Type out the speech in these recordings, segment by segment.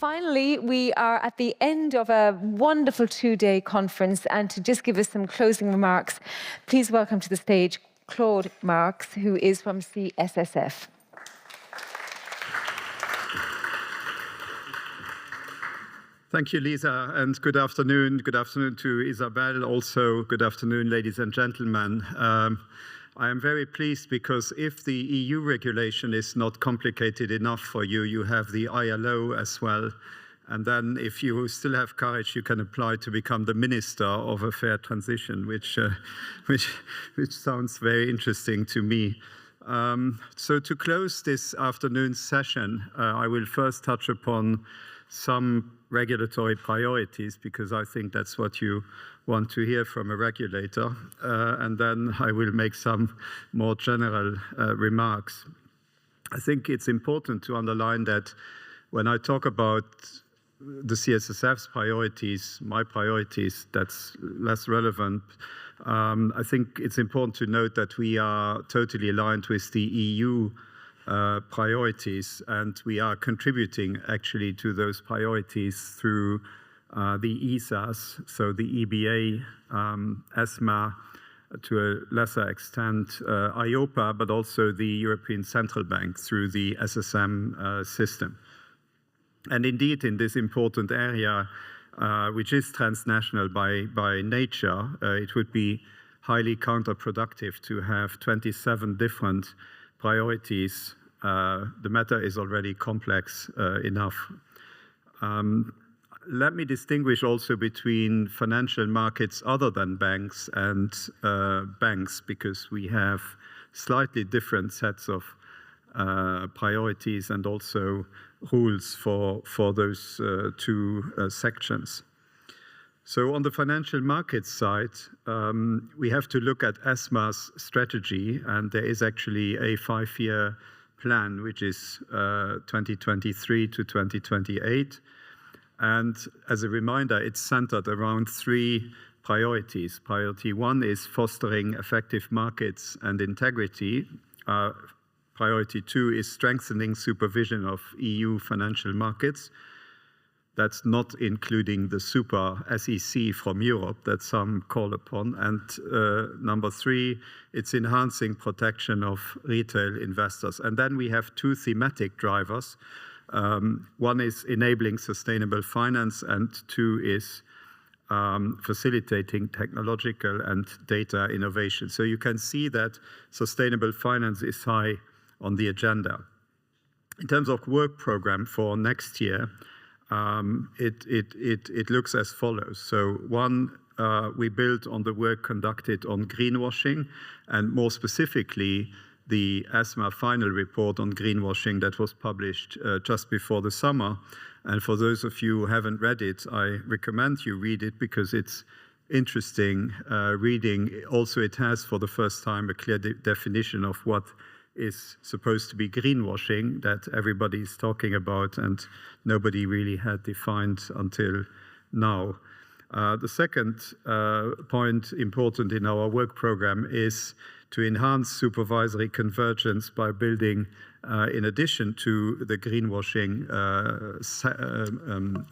finally, we are at the end of a wonderful two-day conference, and to just give us some closing remarks, please welcome to the stage Claude Marx, who is from CSSF. Thank you, Lisa, and good afternoon. Good afternoon to Isabel. Also, good afternoon, ladies and gentlemen. I am very pleased because if the EU regulation is not complicated enough for you, you have the ILO as well. And then if you still have courage, you can apply to become the Minister of a Fair Transition, which sounds very interesting to me. So to close this afternoon's session, I will first touch upon some regulatory priorities, because I think that's what you want to hear from a regulator. And then I will make some more general remarks. I think it's important to underline that when I talk about the CSSF's priorities, my priorities, that's less relevant. I think it's important to note that we are totally aligned with the EU priorities, and we are contributing actually to those priorities through the ESAs, so the EBA, ESMA, to a lesser extent IOPA, but also the European Central Bank through the SSM system. And indeed, in this important area, which is transnational by nature, it would be highly counterproductive to have 27 different priorities. The matter is already complex enough. Let me distinguish also between financial markets other than banks and banks, because we have slightly different sets of priorities and also rules for those two sections. So on the financial markets side, we have to look at ESMA's strategy, and there is actually a 5-year plan, which is 2023 to 2028. And as a reminder, it's centered around 3 priorities. Priority 1 is fostering effective markets and integrity. Priority 2 is strengthening supervision of EU financial markets. That's not including the super SEC from Europe that some call upon. And number 3, it's enhancing protection of retail investors. And then we have 2 thematic drivers. One is enabling sustainable finance, and 2 is facilitating technological and data innovation. So you can see that sustainable finance is high on the agenda. In terms of work program for next year, it looks as follows. So 1, we build on the work conducted on greenwashing, and more specifically, the ESMA final report on greenwashing that was published just before the summer. And for those of you who haven't read it, I recommend you read it, because it's interesting reading. Also, it has for the first time a clear definition of what is supposed to be greenwashing that everybody is talking about and nobody really had defined until now. The second point important in our work program is to enhance supervisory convergence by building, in addition to the greenwashing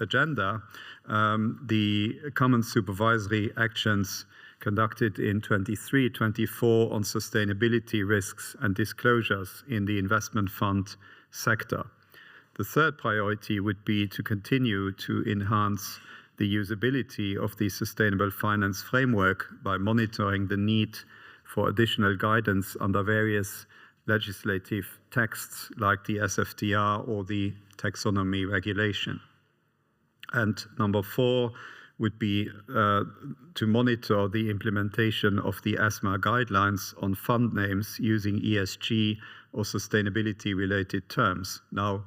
agenda, the common supervisory actions conducted in 23-24 on sustainability risks and disclosures in the investment fund sector. The third priority would be to continue to enhance the usability of the sustainable finance framework by monitoring the need for additional guidance under various legislative texts like the SFDR or the taxonomy regulation. And number 4 would be to monitor the implementation of the ESMA guidelines on fund names using ESG or sustainability-related terms. Now,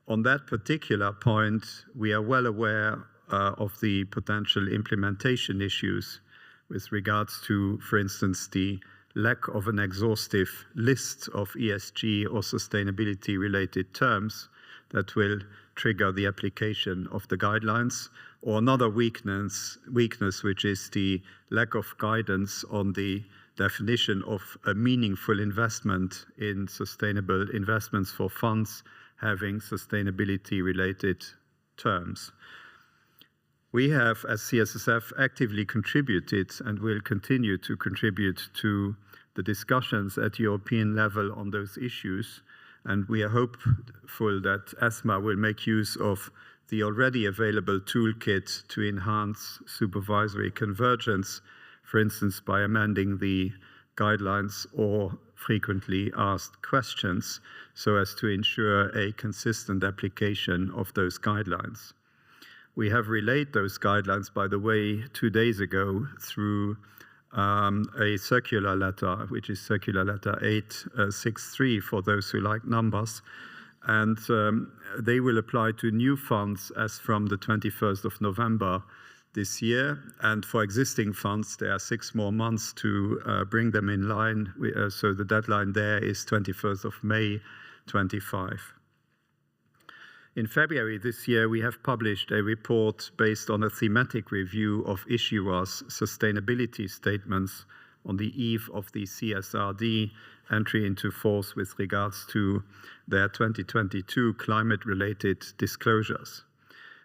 on that particular point, we are well aware of the potential implementation issues with regards to, for instance, the lack of an exhaustive list of ESG or sustainability-related terms that will trigger the application of the guidelines, or another weakness which is the lack of guidance on the definition of a meaningful investment in sustainable investments for funds having sustainability-related terms. We have, as CSSF, actively contributed and will continue to contribute to the discussions at European level on those issues, and we are hopeful that ESMA will make use of the already available toolkit to enhance supervisory convergence, for instance, by amending the guidelines or frequently asked questions, so as to ensure a consistent application of those guidelines. We have relayed those guidelines, by the way, 2 days ago through a circular letter, which is circular letter 863 for those who like numbers. And they will apply to new funds as from the 21st of November this year. And for existing funds, there are 6 more months to bring them in line. So the deadline there is 21st of May 25. In February this year, we have published a report based on a thematic review of issuers' sustainability statements on the eve of the CSRD entry into force with regards to their 2022 climate-related disclosures.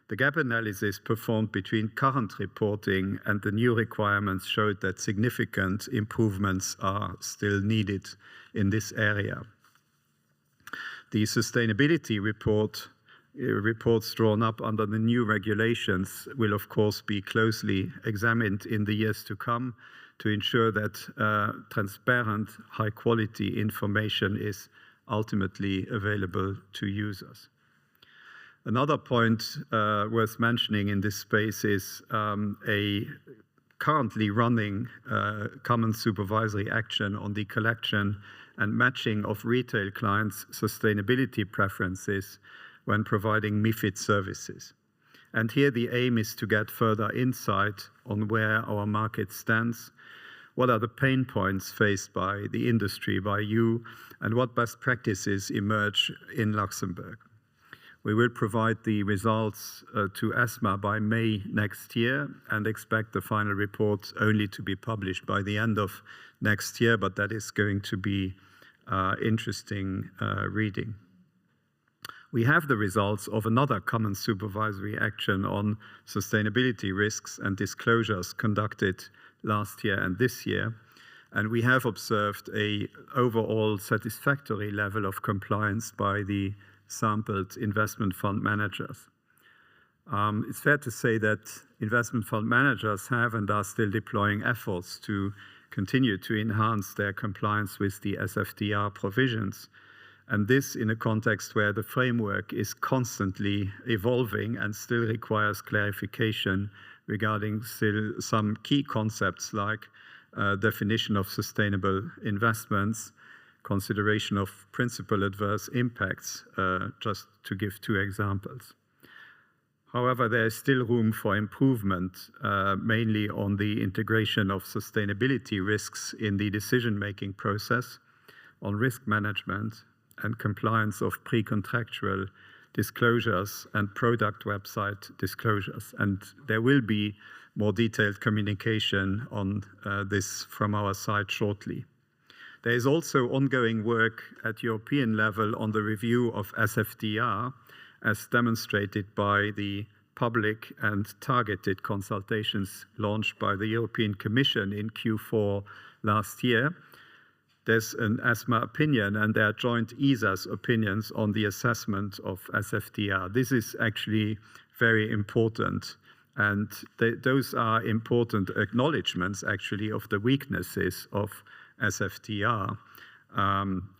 The gap analysis performed between current reporting and the new requirements showed that significant improvements are still needed in this area. The sustainability reports drawn up under the new regulations will of course be closely examined in the years to come to ensure that transparent, high-quality information is ultimately available to users. Another point worth mentioning in this space is a currently running common supervisory action on the collection and matching of retail clients' sustainability preferences when providing MiFID services. And here the aim is to get further insight on where our market stands, what are the pain points faced by the industry, by you, and what best practices emerge in Luxembourg. We will provide the results to ESMA by May next year and expect the final report only to be published by the end of next year, but that is going to be interesting reading. We have the results of another common supervisory action on sustainability risks and disclosures conducted last year and this year, and we have observed an overall satisfactory level of compliance by the sampled investment fund managers. It's fair to say that investment fund managers have and are still deploying efforts to continue to enhance their compliance with the SFDR provisions, and this in a context where the framework is constantly evolving and still requires clarification regarding still some key concepts like definition of sustainable investments, consideration of principal adverse impacts, just to give 2 examples. However, there is still room for improvement, mainly on the integration of sustainability risks in the decision-making process, on risk management, and compliance of pre-contractual disclosures and product website disclosures. And there will be more detailed communication on this from our side shortly. There is also ongoing work at European level on the review of SFDR, as demonstrated by the public and targeted consultations launched by the European Commission in Q4 last year. There's an ESMA opinion, and there are joint ESA's opinions on the assessment of SFDR. This is actually very important, and those are important acknowledgements, actually, of the weaknesses of SFDR.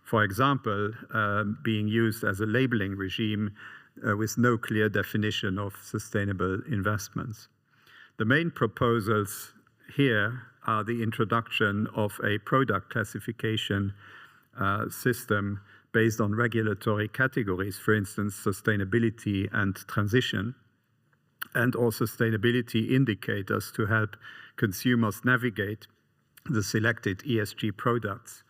For example, being used as a labeling regime with no clear definition of sustainable investments. The main proposals here are the introduction of a product classification system based on regulatory categories, for instance, sustainability and transition, and also sustainability indicators to help consumers navigate the selected ESG products.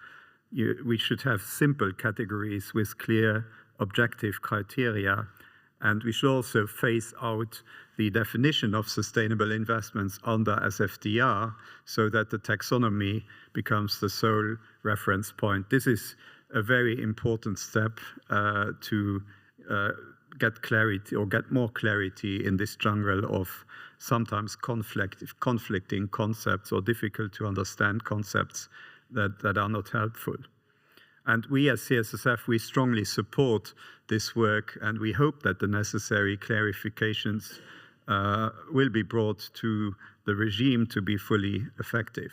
We should have simple categories with clear objective criteria, and we should also phase out the definition of sustainable investments under SFDR so that the taxonomy becomes the sole reference point. This is a very important step to get clarity or get more clarity in this jungle of sometimes conflicting concepts or difficult to understand concepts that are not helpful. And we as CSSF, we strongly support this work, and we hope that the necessary clarifications will be brought to the regime to be fully effective.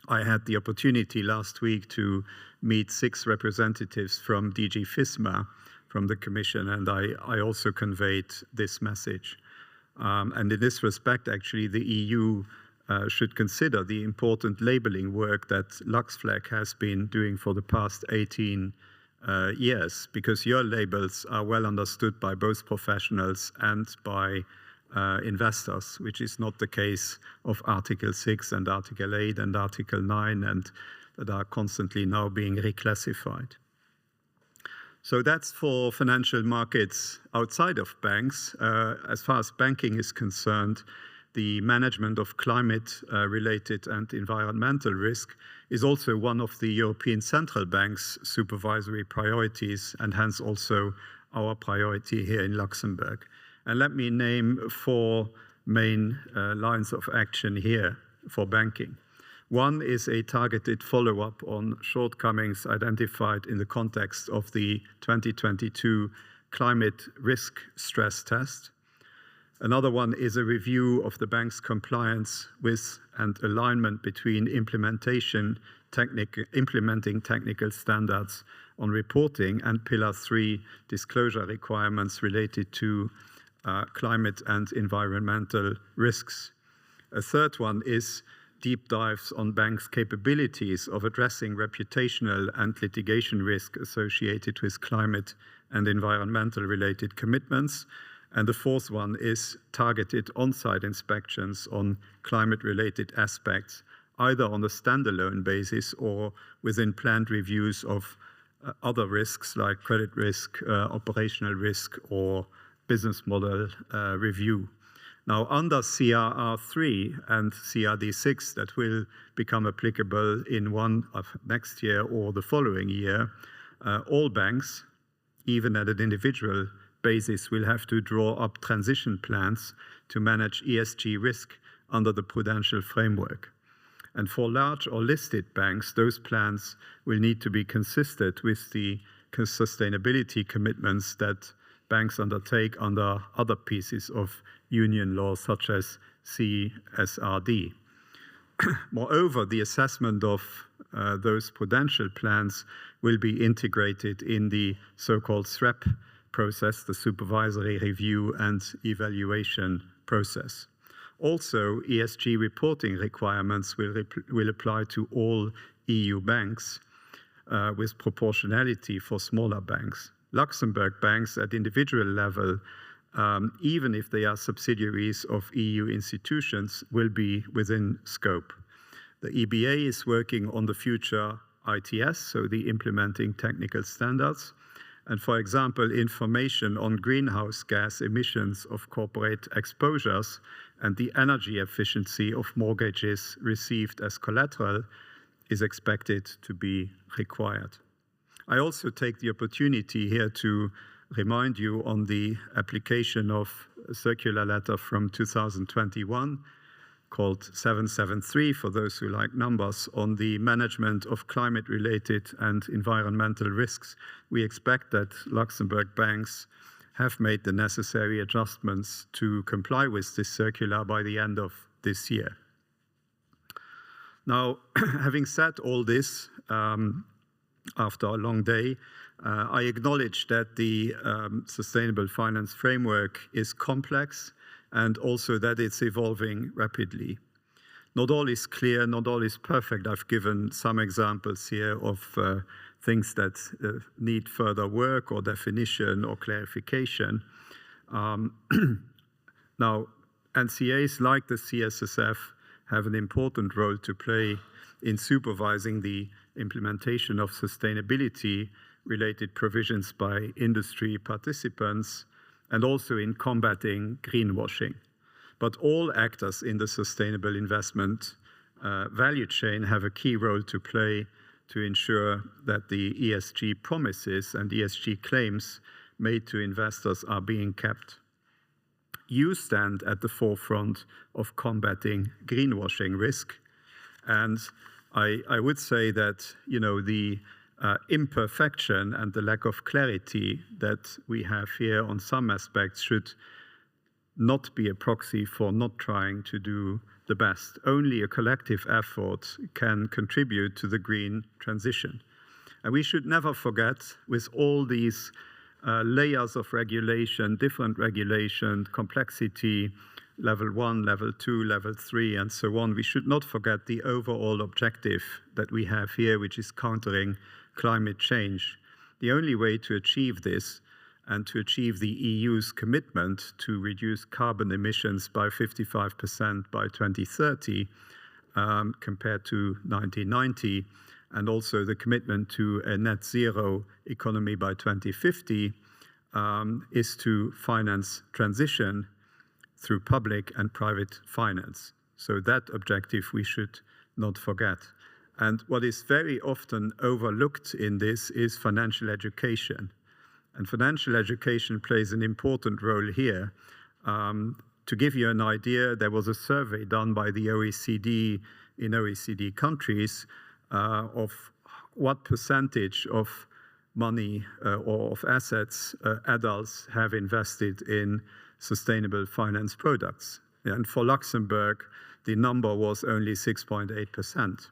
I had the opportunity last week to meet 6 representatives from DG FISMA, from the Commission, and I also conveyed this message. And in this respect, actually, the EU should consider the important labeling work that LuxFlag has been doing for the past 18 years, because your labels are well understood by both professionals and by investors, which is not the case of Article 6 and Article 8 and Article 9, and that are constantly now being reclassified. So that's for financial markets outside of banks. As far as banking is concerned, the management of climate-related and environmental risk is also one of the European Central Bank's supervisory priorities, and hence also our priority here in Luxembourg. And let me name 4 main lines of action here for banking. One is a targeted follow-up on shortcomings identified in the context of the 2022 climate risk stress test. Another one is a review of the bank's compliance with and alignment between implementing technical standards on reporting and Pillar 3 disclosure requirements related to climate and environmental risks. A third one is deep dives on banks' capabilities of addressing reputational and litigation risk associated with climate and environmental related commitments. And the fourth one is targeted on-site inspections on climate-related aspects, either on a standalone basis or within planned reviews of other risks like credit risk, operational risk, or business model review. Now, under CRR3 and CRD6 that will become applicable in one of next year or the following year, all banks, even at an individual basis, will have to draw up transition plans to manage ESG risk under the prudential framework. And for large or listed banks, those plans will need to be consistent with the sustainability commitments that banks undertake under other pieces of union law, such as CSRD. Moreover, the assessment of those prudential plans will be integrated in the so-called SREP process, the supervisory review and evaluation process. Also, ESG reporting requirements will apply to all EU banks with proportionality for smaller banks. Luxembourg banks at individual level, even if they are subsidiaries of EU institutions, will be within scope. The EBA is working on the future ITS, so the implementing technical standards. And for example, information on greenhouse gas emissions of corporate exposures and the energy efficiency of mortgages received as collateral is expected to be required. I also take the opportunity here to remind you on the application of a circular letter from 2021 called 773, for those who like numbers, on the management of climate-related and environmental risks. We expect that Luxembourg banks have made the necessary adjustments to comply with this circular by the end of this year. Now, having said all this, after a long day, I acknowledge that the sustainable finance framework is complex and also that it's evolving rapidly. Not all is clear, not all is perfect. I've given some examples here of things that need further work or definition or clarification. Now, NCAs like the CSSF have an important role to play in supervising the implementation of sustainability-related provisions by industry participants and also in combating greenwashing. But all actors in the sustainable investment value chain have a key role to play to ensure that the ESG promises and ESG claims made to investors are being kept. You stand at the forefront of combating greenwashing risk. And I would say that, the imperfection and the lack of clarity that we have here on some aspects should not be a proxy for not trying to do the best. Only a collective effort can contribute to the green transition. And we should never forget, with all these layers of regulation, different regulation, complexity, level 1, level 2, level 3, and so on, we should not forget the overall objective that we have here, which is countering climate change. The only way to achieve this and to achieve the EU's commitment to reduce carbon emissions by 55% by 2030 compared to 1990, and also the commitment to a net zero economy by 2050 is to finance transition through public and private finance. So that objective we should not forget. And what is very often overlooked in this is financial education. And financial education plays an important role here. To give you an idea, there was a survey done by the OECD in OECD countries of what percentage of money or of assets adults have invested in sustainable finance products. And for Luxembourg, the number was only 6.8%.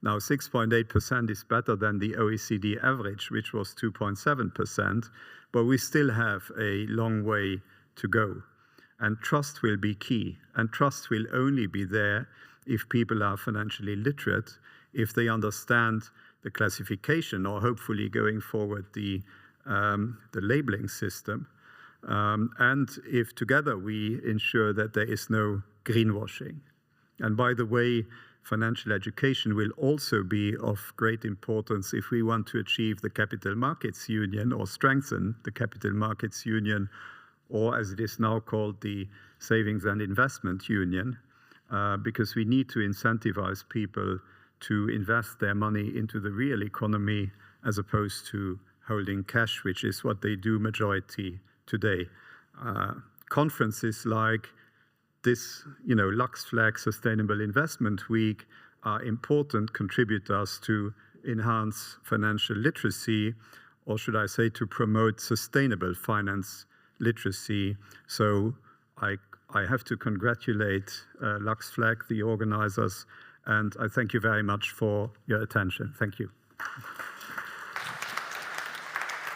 Now, 6.8% is better than the OECD average, which was 2.7%, but we still have a long way to go. And trust will be key. And trust will only be there if people are financially literate, if they understand the classification, or hopefully going forward the labeling system, and if together we ensure that there is no greenwashing. And by the way, financial education will also be of great importance if we want to achieve the capital markets union or strengthen the capital markets union, or as it is now called, the savings and investment union, because we need to incentivize people to invest their money into the real economy as opposed to holding cash, which is what they do majority today. Conferences like this, Lux Flag Sustainable Investment Week are important contributors to enhance financial literacy, or should I say to promote sustainable finance literacy. So I have to congratulate Lux Flag, the organizers, and I thank you very much for your attention. Thank you.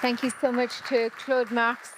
Thank you so much to Claude Marx,